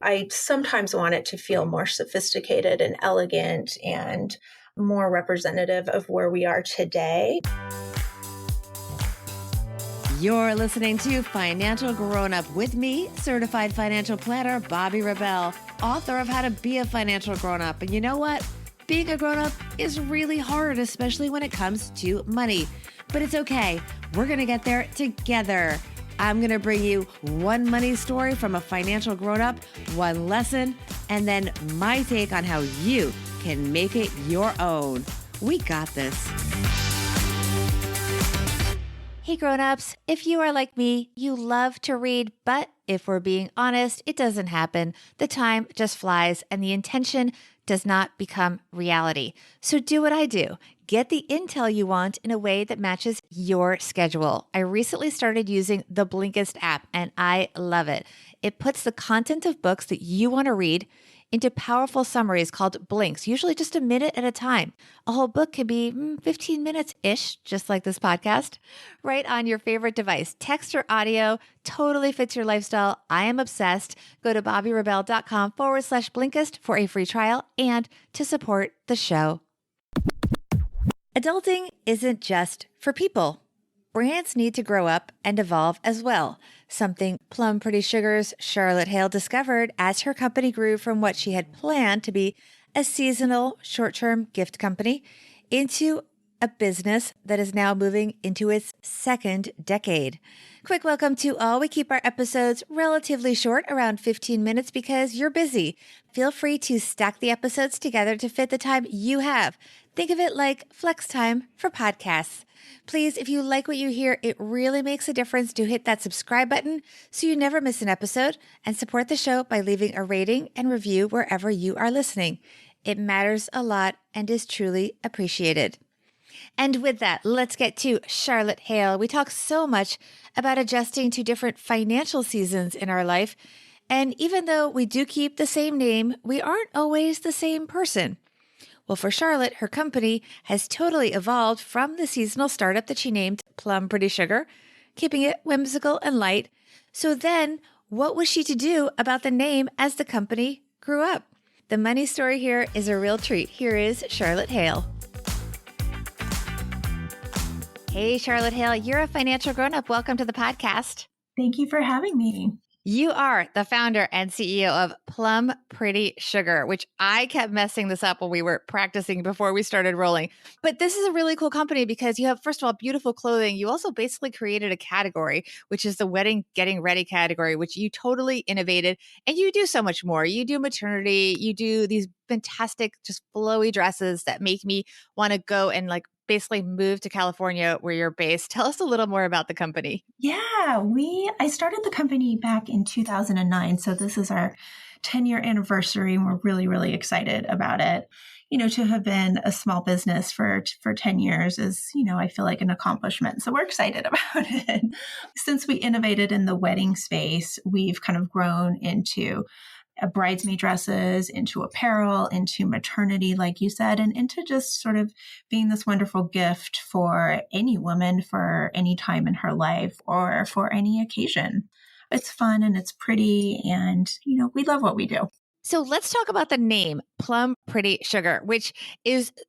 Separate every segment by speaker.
Speaker 1: I sometimes want it to feel more sophisticated and elegant and more representative of where we are today.
Speaker 2: You're listening to Financial Grownup with me, certified financial planner Bobbi Rebell, author of How to Be a Financial Grownup. And you know what? Being a grownup is really hard, especially when it comes to money. But it's okay. We're going to get there together. I'm going to bring you one money story from a financial grownup, one lesson, and then my take on how you can make it your own. We got this. Hey grownups, if you are like me, you love to read, but if we're being honest, it doesn't happen. The time just flies and the intention does not become reality. So do what I do. Get the intel you want in a way that matches your schedule. I recently started using the Blinkist app and I love it. It puts the content of books that you want to read into powerful summaries called blinks, usually just a minute at a time. A whole book can be 15 minutes-ish, just like this podcast, right on your favorite device. Text or audio, totally fits your lifestyle. I am obsessed. Go to bobbirebell.com/Blinkist for a free trial and to support the show. Adulting isn't just for people. Brands need to grow up and evolve as well, something Plum Pretty Sugar's Charlotte Hale discovered as her company grew from what she had planned to be a seasonal, short-term gift company into a business that is now moving into its second decade. Quick welcome to all. We keep our episodes relatively short, around 15 minutes, because you're busy. Feel free to stack the episodes together to fit the time you have. Think of it like flex time for podcasts. Please, if you like what you hear, it really makes a difference to hit that subscribe button so you never miss an episode, and support the show by leaving a rating and review wherever you are listening. It matters a lot and is truly appreciated. And with that, let's get to Charlotte Hale. We talk so much about adjusting to different financial seasons in our life. And even though we do keep the same name, we aren't always the same person. Well, for Charlotte, her company has totally evolved from the seasonal startup that she named Plum Pretty Sugar, keeping it whimsical and light. So then, what was she to do about the name as the company grew up? The money story here is a real treat. Here is Charlotte Hale. Hey, Charlotte Hale, you're a financial grown-up. Welcome to the podcast.
Speaker 3: Thank you for having me.
Speaker 2: You are the founder and CEO of Plum Pretty Sugar, which I kept messing this up when we were practicing before we started rolling. But this is a really cool company because you have, first of all, beautiful clothing. You also basically created a category, which is the wedding getting ready category, which you totally innovated. And you do so much more. You do maternity. You do these fantastic, just flowy dresses that make me want to go and basically move to California where you're based. Tell us a little more about the company.
Speaker 3: Yeah, I started the company back in 2009. So this is our 10-year anniversary, and we're really, really excited about it. You know, to have been a small business for 10 years is, I feel like an accomplishment. So we're excited about it. Since we innovated in the wedding space, we've kind of grown into bridesmaid dresses, into apparel, into maternity, like you said, and into just sort of being this wonderful gift for any woman for any time in her life or for any occasion. It's fun and it's pretty, and, we love what we do.
Speaker 2: So let's talk about the name Plum Pretty Sugar, which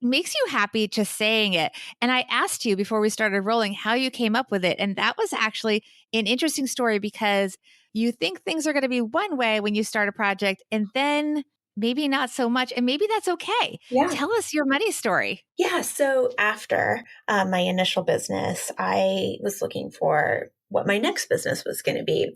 Speaker 2: makes you happy just saying it. And I asked you before we started rolling how you came up with it. And that was actually an interesting story because you think things are going to be one way when you start a project and then maybe not so much. And maybe that's okay.
Speaker 1: Yeah.
Speaker 2: Tell us your money story.
Speaker 1: Yeah. So after my initial business, I was looking for what my next business was going to be.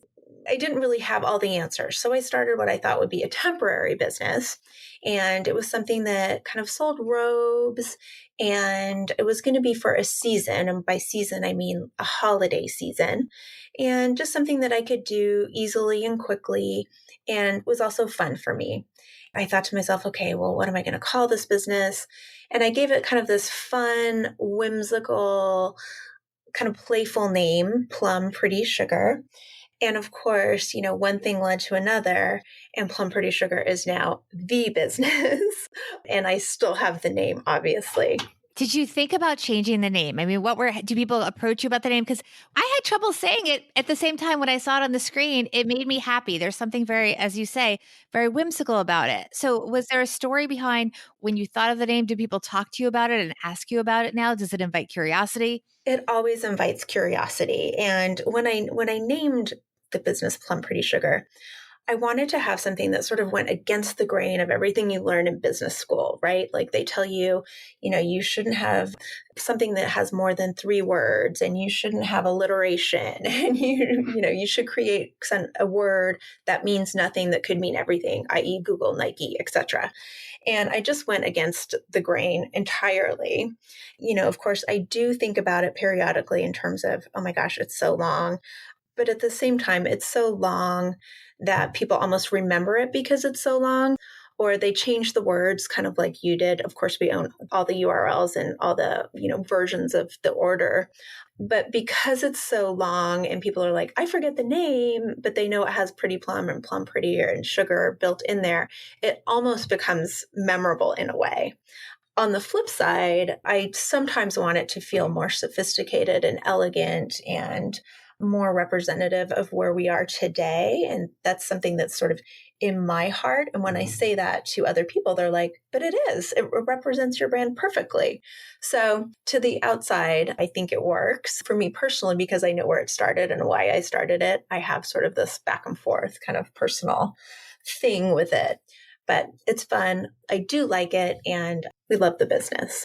Speaker 1: I didn't really have all the answers. So I started what I thought would be a temporary business. And it was something that kind of sold robes, and it was going to be for a season. And by season, I mean a holiday season, and just something that I could do easily and quickly and was also fun for me. I thought to myself, okay, well, what am I going to call this business? And I gave it kind of this fun, whimsical, kind of playful name, Plum Pretty Sugar. And of course, one thing led to another, and Plum Pretty Sugar is now the business. And I still have the name, obviously.
Speaker 2: Did you think about changing the name? I mean, do people approach you about the name? Because I had trouble saying it at the same time when I saw it on the screen. It made me happy. There's something very, as you say, very whimsical about it. So, was there a story behind when you thought of the name? Do people talk to you about it and ask you about it now? Does it invite curiosity?
Speaker 1: It always invites curiosity. And when I named the business Plum Pretty Sugar, I wanted to have something that sort of went against the grain of everything you learn in business school, right? Like they tell you, you shouldn't have something that has more than 3 words, and you shouldn't have alliteration, and you should create a word that means nothing that could mean everything, i.e. Google, Nike, etc. And I just went against the grain entirely. Of course, I do think about it periodically in terms of, oh my gosh, it's so long. But at the same time, it's so long that people almost remember it because it's so long, or they change the words kind of like you did. Of course, we own all the URLs and all the, versions of the order. But because it's so long and people are like, I forget the name, but they know it has Pretty Plum and Plum Pretty and Sugar built in there, it almost becomes memorable in a way. On the flip side, I sometimes want it to feel more sophisticated and elegant and more representative of where we are today. And that's something that's sort of in my heart. And when I say that to other people, they're like, but it is. It represents your brand perfectly. So to the outside, I think it works. For me personally, because I know where it started and why I started it, I have sort of this back and forth kind of personal thing with it. But it's fun. I do like it. And we love the business.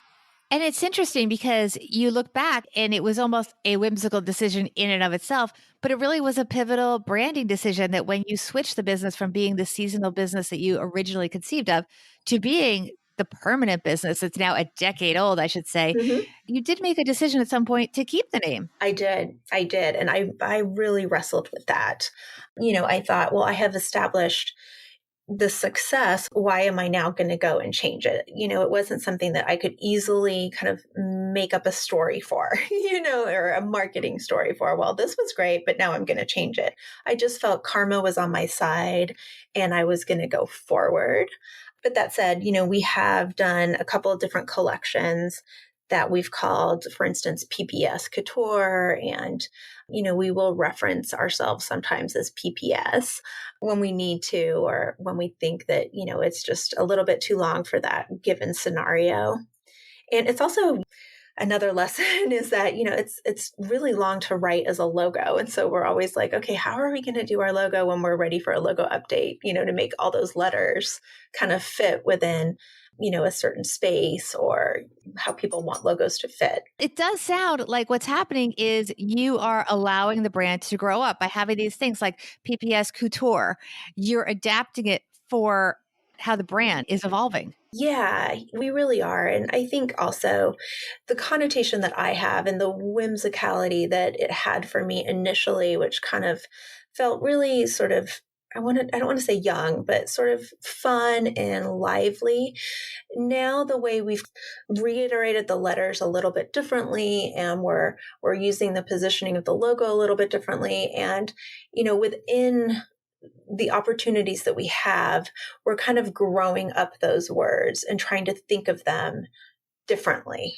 Speaker 2: And it's interesting because you look back and it was almost a whimsical decision in and of itself, but it really was a pivotal branding decision that when you switched the business from being the seasonal business that you originally conceived of to being the permanent business that's now a decade old, I should say, you did make a decision at some point to keep the name.
Speaker 1: I did. And I really wrestled with that. I thought, well, I have established the success. Why am I now going to go and change it? It wasn't something that I could easily kind of make up a story for, or a marketing story for. Well, this was great, but now I'm going to change it. I just felt karma was on my side and I was going to go forward. But that said, we have done a couple of different collections that we've called, for instance, PPS Couture. And, we will reference ourselves sometimes as PPS when we need to, or when we think that, it's just a little bit too long for that given scenario. And it's also another lesson is that, it's really long to write as a logo. And so we're always like, okay, how are we going to do our logo when we're ready for a logo update, to make all those letters kind of fit within a certain space, or how people want logos to fit.
Speaker 2: It does sound like what's happening is you are allowing the brand to grow up by having these things like PPS Couture. You're adapting it for how the brand is evolving.
Speaker 1: Yeah, we really are. And I think also the connotation that I have and the whimsicality that it had for me initially, which kind of felt really sort of, I don't want to say young, but sort of fun and lively. Now the way we've reiterated the letters a little bit differently, and we're using the positioning of the logo a little bit differently. And, within the opportunities that we have, we're kind of growing up those words and trying to think of them differently.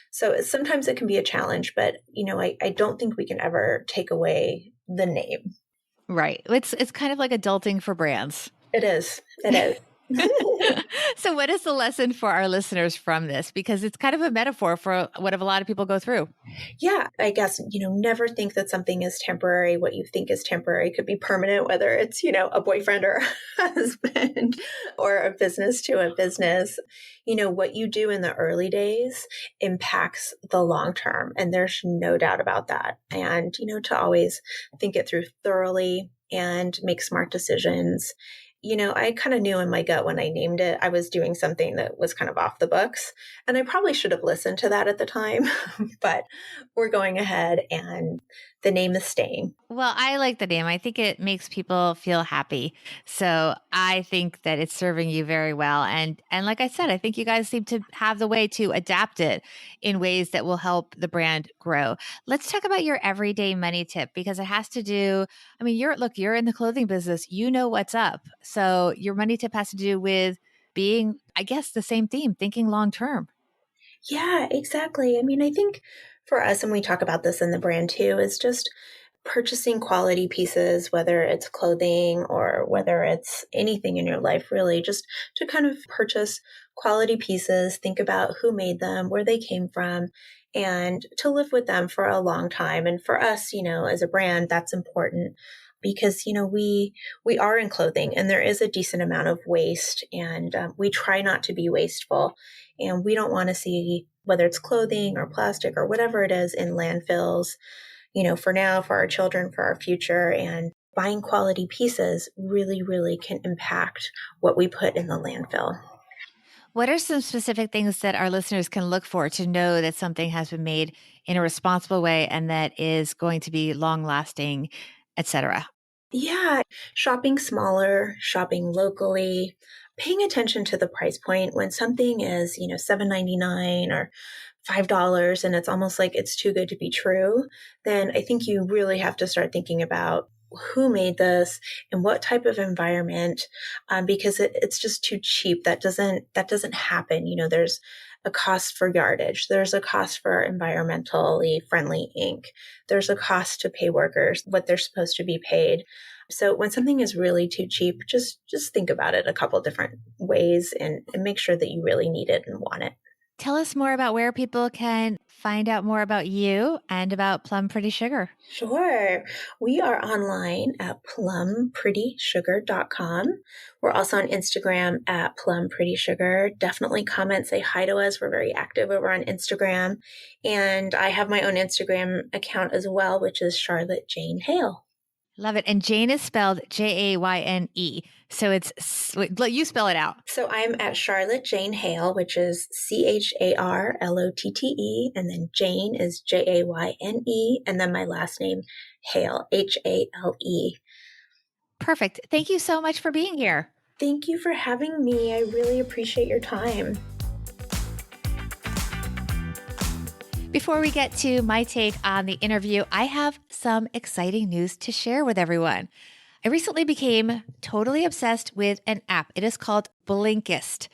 Speaker 1: So sometimes it can be a challenge, but, I don't think we can ever take away the name.
Speaker 2: Right. It's kind of like adulting for brands.
Speaker 1: It is. It is.
Speaker 2: So what is the lesson for our listeners from this? Because it's kind of a metaphor for what a lot of people go through.
Speaker 1: Yeah, I guess, never think that something is temporary. What you think is temporary could be permanent, whether it's, a boyfriend or a husband or a business to a business. What you do in the early days impacts the long term. And there's no doubt about that. And, to always think it through thoroughly and make smart decisions. I kind of knew in my gut when I named it, I was doing something that was kind of off the books. And I probably should have listened to that at the time, but we're going ahead and the name is staying.
Speaker 2: Well, I like the name. I think it makes people feel happy. So I think that it's serving you very well. And like I said, I think you guys seem to have the way to adapt it in ways that will help the brand grow. Let's talk about your everyday money tip, because it has to do, you're in the clothing business, you know what's up. So your money tip has to do with being, I guess, the same theme, thinking long term.
Speaker 1: Yeah, exactly. I mean, I think for us, and we talk about this in the brand too, is just purchasing quality pieces, whether it's clothing or whether it's anything in your life, really, just to kind of purchase quality pieces, think about who made them, where they came from, and to live with them for a long time. And for us, as a brand, that's important because, we are in clothing and there is a decent amount of waste, and we try not to be wasteful. And we don't want to see whether it's clothing or plastic or whatever it is in landfills, for now, for our children, for our future. And buying quality pieces really, really can impact what we put in the landfill.
Speaker 2: What are some specific things that our listeners can look for to know that something has been made in a responsible way and that is going to be long lasting, etc.?
Speaker 1: Yeah, shopping smaller, shopping locally, paying attention to the price point when something is, $7.99 or $5 and it's almost like it's too good to be true, then I think you really have to start thinking about who made this and what type of environment, because it's just too cheap. That doesn't happen. There's a cost for yardage. There's a cost for environmentally friendly ink. There's a cost to pay workers what they're supposed to be paid. So when something is really too cheap, just think about it a couple different ways and make sure that you really need it and want it.
Speaker 2: Tell us more about where people can find out more about you and about Plum Pretty Sugar.
Speaker 1: Sure. We are online at plumprettysugar.com. We're also on Instagram at Plum Pretty Sugar. Definitely comment, say hi to us. We're very active over on Instagram. And I have my own Instagram account as well, which is Charlotte Jane Hale.
Speaker 2: Love it. And Jane is spelled Jayne. So let you spell it out.
Speaker 1: So I'm at Charlotte Jane Hale, which is CHARLOTTE. And then Jane is JAYNE. And then my last name, Hale, HALE.
Speaker 2: Perfect. Thank you so much for being here.
Speaker 1: Thank you for having me. I really appreciate your time.
Speaker 2: Before we get to my take on the interview, I have some exciting news to share with everyone. I recently became totally obsessed with an app. It is called Blinkist.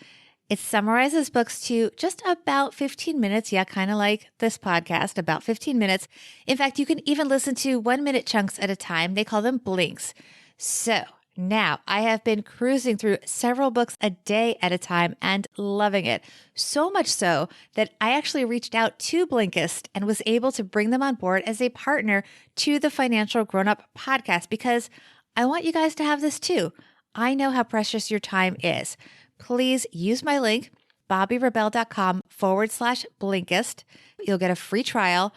Speaker 2: It summarizes books to just about 15 minutes. Yeah, kind of like this podcast, about 15 minutes. In fact, you can even listen to 1-minute chunks at a time. They call them blinks. So now I have been cruising through several books a day at a time and loving it. So much so that I actually reached out to Blinkist and was able to bring them on board as a partner to the Financial Grownup podcast because I want you guys to have this too. I know how precious your time is. Please use my link, bobbyrebell.com/Blinkist. You'll get a free trial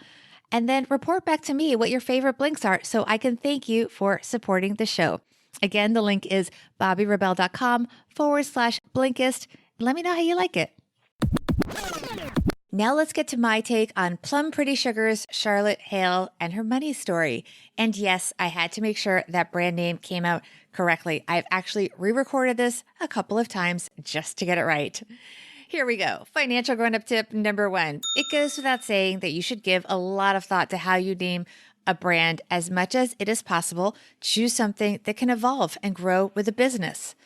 Speaker 2: and then report back to me what your favorite blinks are so I can thank you for supporting the show. Again, the link is bobbyrebell.com/Blinkist. Let me know how you like it. Now let's get to my take on Plum Pretty Sugar's Charlotte Hale and her money story. And yes, I had to make sure that brand name came out correctly. I've actually re-recorded this a couple of times just to get it right. Here we go. Financial grown-up tip number 1. It goes without saying that you should give a lot of thought to how you name a brand. As much as it is possible, choose something that can evolve and grow with a business.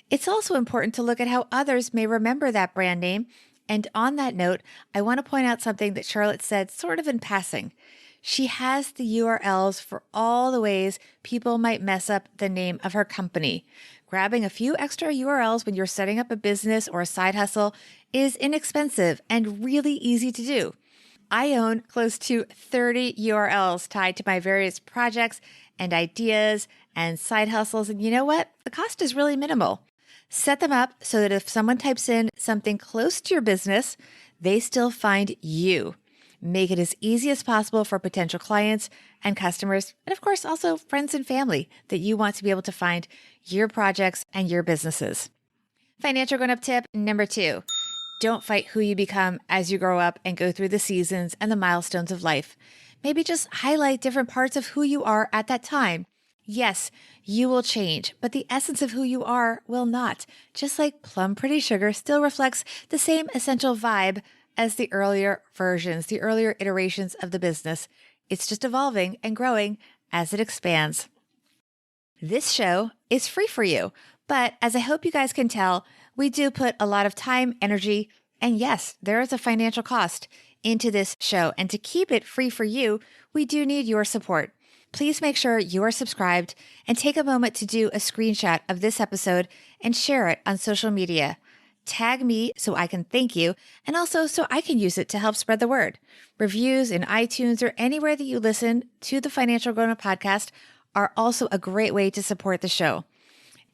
Speaker 2: It's also important to look at how others may remember that brand name. And on that note, I want to point out something that Charlotte said sort of in passing. She has the URLs for all the ways people might mess up the name of her company. Grabbing a few extra URLs when you're setting up a business or a side hustle is inexpensive and really easy to do. I own close to 30 URLs tied to my various projects and ideas and side hustles. And you know what? The cost is really minimal. Set them up so that if someone types in something close to your business, they still find you. Make it as easy as possible for potential clients and customers, and of course, also friends and family that you want to be able to find your projects and your businesses. Financial grown-up tip number 2. Don't fight who you become as you grow up and go through the seasons and the milestones of life. Maybe just highlight different parts of who you are at that time. Yes, you will change, but the essence of who you are will not. Just like Plum Pretty Sugar still reflects the same essential vibe as the earlier versions, the earlier iterations of the business. It's just evolving and growing as it expands. This show is free for you, but as I hope you guys can tell, we do put a lot of time, energy, And yes, there is a financial cost into this show. And to keep it free for you, we do need your support. Please make sure you are subscribed and take a moment to do a screenshot of this episode and share it on social media. Tag me so I can thank you, and also so I can use it to help spread the word. Reviews in iTunes or anywhere that you listen to the Financial Grownup podcast are also a great way to support the show.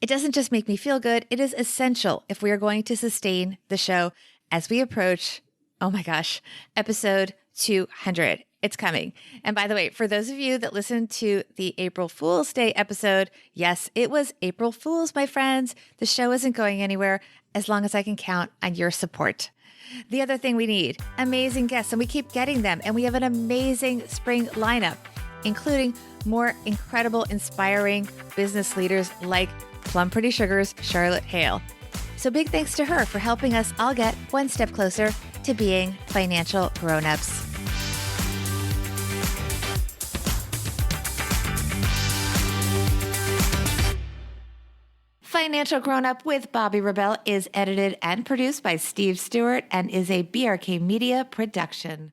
Speaker 2: It doesn't just make me feel good, it is essential if we are going to sustain the show as we approach, oh my gosh, episode 200. It's coming. And by the way, for those of you that listened to the April Fool's Day episode, yes, it was April Fool's, my friends. The show isn't going anywhere as long as I can count on your support. The other thing we need, amazing guests, and we keep getting them. And we have an amazing spring lineup, including more incredible, inspiring business leaders like Plum Pretty Sugar's Charlotte Hale. So big thanks to her for helping us all get one step closer to being financial grown-ups. Financial Grownup with Bobbi Rebell is edited and produced by Steve Stewart and is a BRK Media production.